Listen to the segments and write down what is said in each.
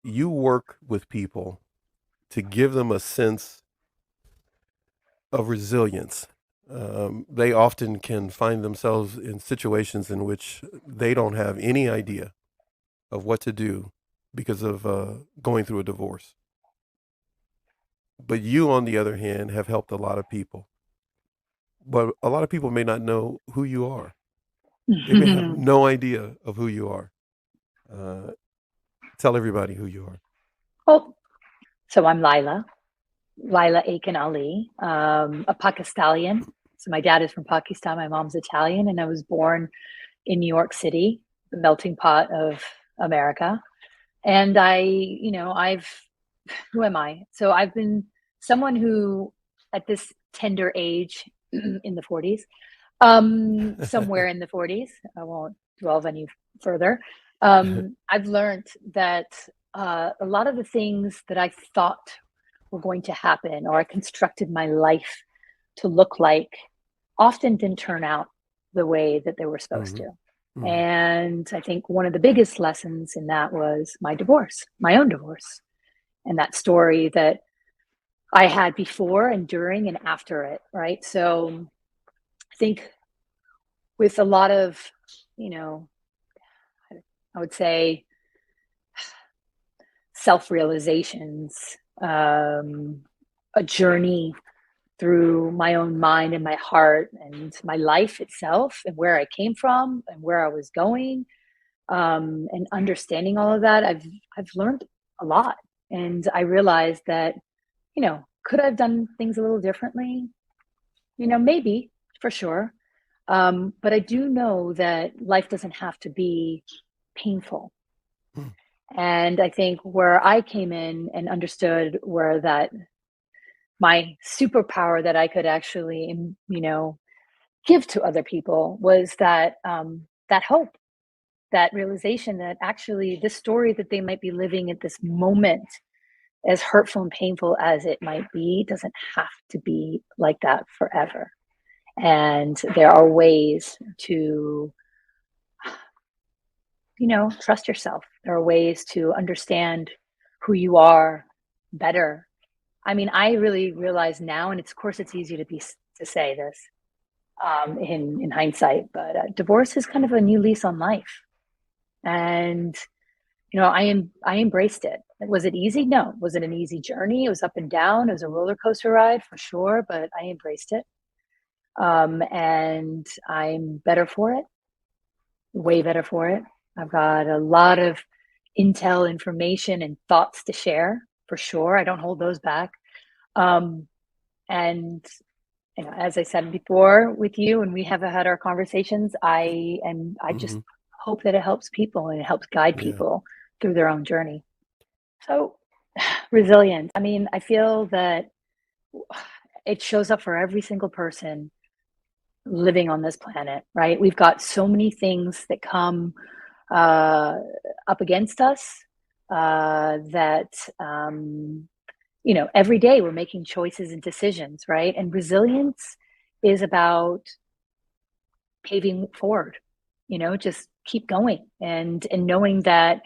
you work with people to give them a sense of resilience. They often can find themselves in situations in which they don't have any idea of what to do because of going through a divorce. But you, on the other hand, have helped a lot of people. But a lot of people may not know who you are. They may have no idea of who you are. Uh, Tell everybody who you are. Well, so I'm Laila Aiken Ali, a Pakistani. So my dad is from Pakistan, my mom's Italian, and I was born in New York City, the melting pot of America. And who am I? So I've been someone who, at this tender age, in the 40s, somewhere in the 40s, I won't dwell any further. I've learned that a lot of the things that I thought were going to happen or I constructed my life to look like often didn't turn out the way that they were supposed Hmm. to. Hmm. And I think one of the biggest lessons in that was my divorce, my own divorce, and that story that I had before and during and after it, right? So I think with a lot of, you know, I would say self realizations, a journey through my own mind and my heart and my life itself and where I came from and where I was going, and understanding all of that, I've learned a lot, and I realized that could I've done things a little differently? Maybe for sure, but I do know that life doesn't have to be painful. Hmm. And I think where I came in and understood where that my superpower that I could actually, give to other people was that that hope, that realization that actually this story that they might be living at this moment, as hurtful and painful as it might be, doesn't have to be like that forever. And there are ways to, trust yourself. There are ways to understand who you are better. I mean, I really realize now, and it's, of course, it's easy to say this in hindsight, but divorce is kind of a new lease on life, and I embraced it. Was it easy? No. Was it an easy journey? It was up and down. It was a roller coaster ride for sure, but I embraced it, and I'm better for it. Way better for it. I've got a lot of intel, information, and thoughts to share for sure. I don't hold those back. Um, and as I said before with you, and we have had our conversations, I just Hmm. hope that it helps people and it helps guide Yeah. people through their own journey. So, resilience. I mean, I feel that it shows up for every single person living on this planet, right? We've got so many things that come uh, up against us, that every day we're making choices and decisions, right? And resilience is about paving forward, just keep going, and knowing that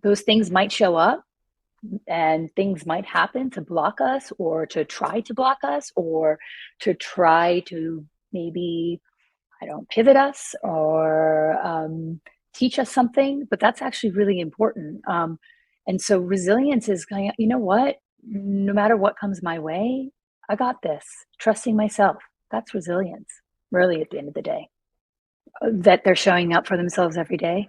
those things might show up and things might happen to block us or to try to block us or to try to maybe, I don't, pivot us or teach us something, but that's actually really important. And so resilience is going, you know what? No matter what comes my way, I got this. Trusting myself. That's resilience, really, at the end of the day. That they're showing up for themselves every day,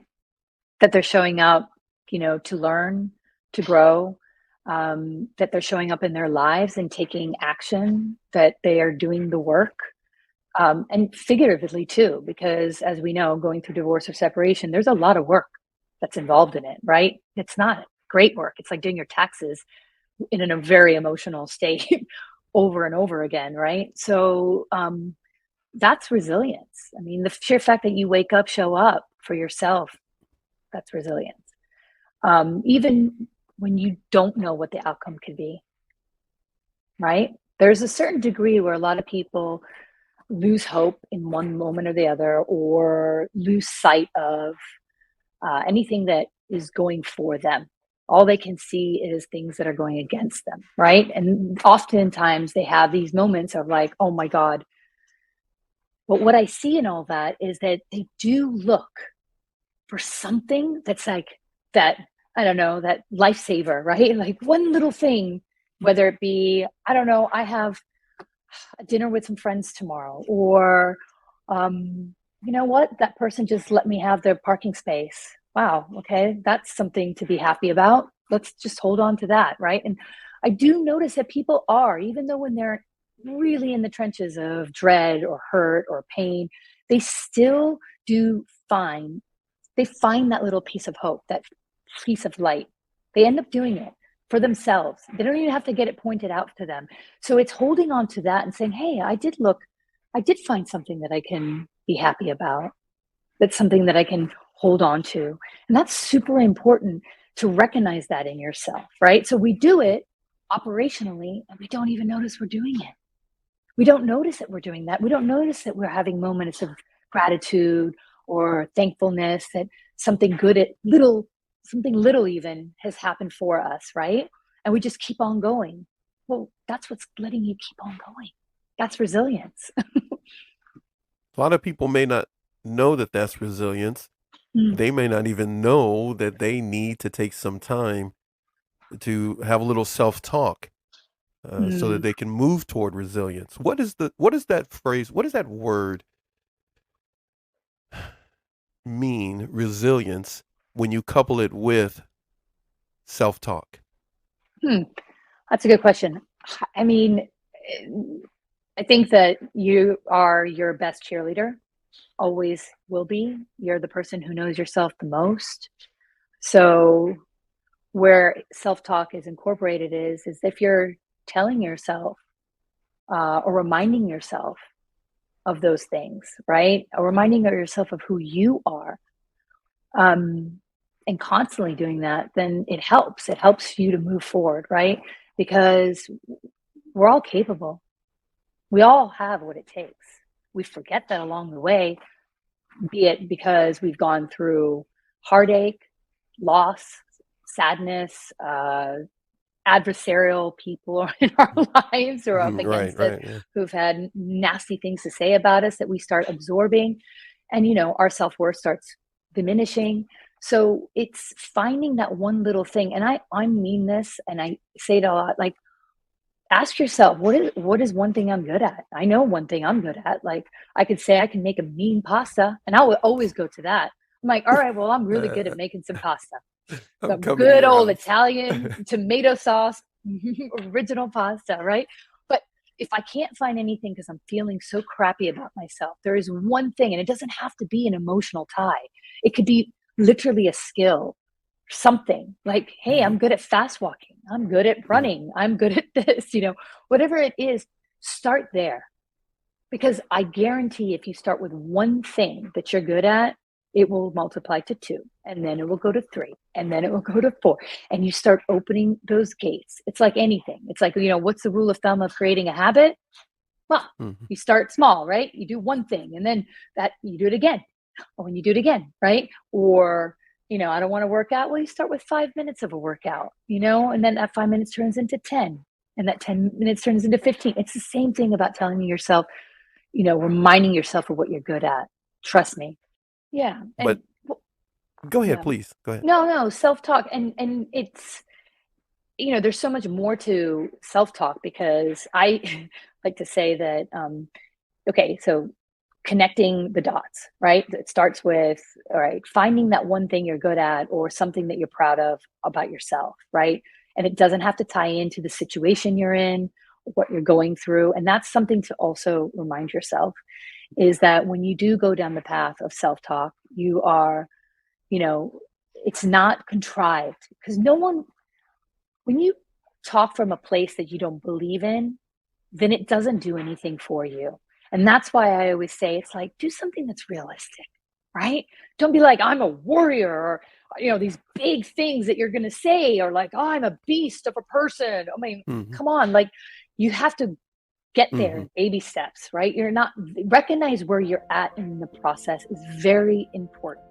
that they're showing up, to learn, to grow, that they're showing up in their lives and taking action, that they are doing the work, and figuratively too, because as we know, going through divorce or separation, there's a lot of work that's involved in it, right? It's not great work. It's like doing your taxes in a very emotional state over and over again, right? So that's resilience. I mean, the sheer fact that you wake up, show up for yourself, that's resilience. Even when you don't know what the outcome could be, right? There's a certain degree where a lot of people lose hope in one moment or the other, or lose sight of anything that is going for them. All they can see is things that are going against them, right? And oftentimes they have these moments of like, oh my God. But what I see in all that is that they do look for something that's like that, I don't know, that lifesaver, right? Like one little thing, whether it be, I don't know, I have a dinner with some friends tomorrow, or you know what, that person just let me have their parking space. Wow, okay, that's something to be happy about. Let's just hold on to that, right? And I do notice that people are, even though when they're really in the trenches of dread or hurt or pain, they still do find they find that little piece of hope, that piece of light. They end up doing it for themselves. They don't even have to get it pointed out to them. So it's holding on to that and saying, hey, I did find something that I can be happy about. That's something that I can hold on to. And that's super important to recognize that in yourself, right? So we do it operationally and we don't even notice we're doing it. We don't notice that we're doing that. We don't notice that we're having moments of gratitude or thankfulness that something good at little, something little even has happened for us, right? And we just keep on going. Well, that's what's letting you keep on going. That's resilience. A lot of people may not know that that's resilience. Mm. They may not even know that they need to take some time to have a little self-talk so that Mm. they can move toward resilience. What is that phrase? What does that word mean, resilience, when you couple it with self-talk? Hmm. That's a good question. I mean, I think that you are your best cheerleader, always will be. You're the person who knows yourself the most. So where self-talk is incorporated is if you're telling yourself or reminding yourself of those things, right? Or reminding yourself of who you are, um, and constantly doing that, then it helps. It helps you to move forward, right? Because we're all capable. We all have what it takes. We forget that along the way, be it because we've gone through heartache, loss, sadness, adversarial people in our lives or up Right, against us right, yeah. who've had nasty things to say about us that we start absorbing, and our self-worth starts diminishing. So it's finding that one little thing, and I mean this and I say it a lot, like, ask yourself, what is one thing I'm good at? I know one thing I'm good at. Like, I could say I can make a mean pasta, and I would always go to that. I'm like, all right, well, I'm really good at Uh, making some pasta. I'm Some coming to good your old house. Italian tomato sauce, original pasta, right? But if I can't find anything because I'm feeling so crappy about myself, there is one thing, and it doesn't have to be an emotional tie. It could be literally a skill, something like, hey, Mhm, I'm good at fast walking. I'm good at mhm. running. I'm good at this, whatever it is, start there. Because I guarantee if you start with one thing that you're good at, it will multiply to two, and then it will go to three, and then it will go to four. And you start opening those gates. It's like anything. It's like, what's the rule of thumb of creating a habit? Well, Mhm. you start small, right? You do one thing, and then that you do it again. Or when you do it again, right? Or, I don't want to work out. Well, you start with 5 minutes of a workout, and then that 5 minutes turns into 10, and that 10 minutes turns into 15. It's the same thing about telling yourself, reminding yourself of what you're good at. Trust me. Yeah. But And go ahead, yeah. please. Go ahead. No, self-talk. And it's, there's so much more to self-talk because I like to say that, okay, so connecting the dots, right? It starts with, all right, finding that one thing you're good at or something that you're proud of about yourself, right? And it doesn't have to tie into the situation you're in, what you're going through. And that's something to also remind yourself is that when you do go down the path of self-talk, you are, you know, it's not contrived because no one, when you talk from a place that you don't believe in, then it doesn't do anything for you. And that's why I always say it's like, do something that's realistic, right? Don't be like, I'm a warrior or, these big things that you're going to say, or like, oh, I'm a beast of a person. I mean, Mhm, come on. Like, you have to get there mhm. in baby steps, right? You're not, recognize where you're at in the process is very important.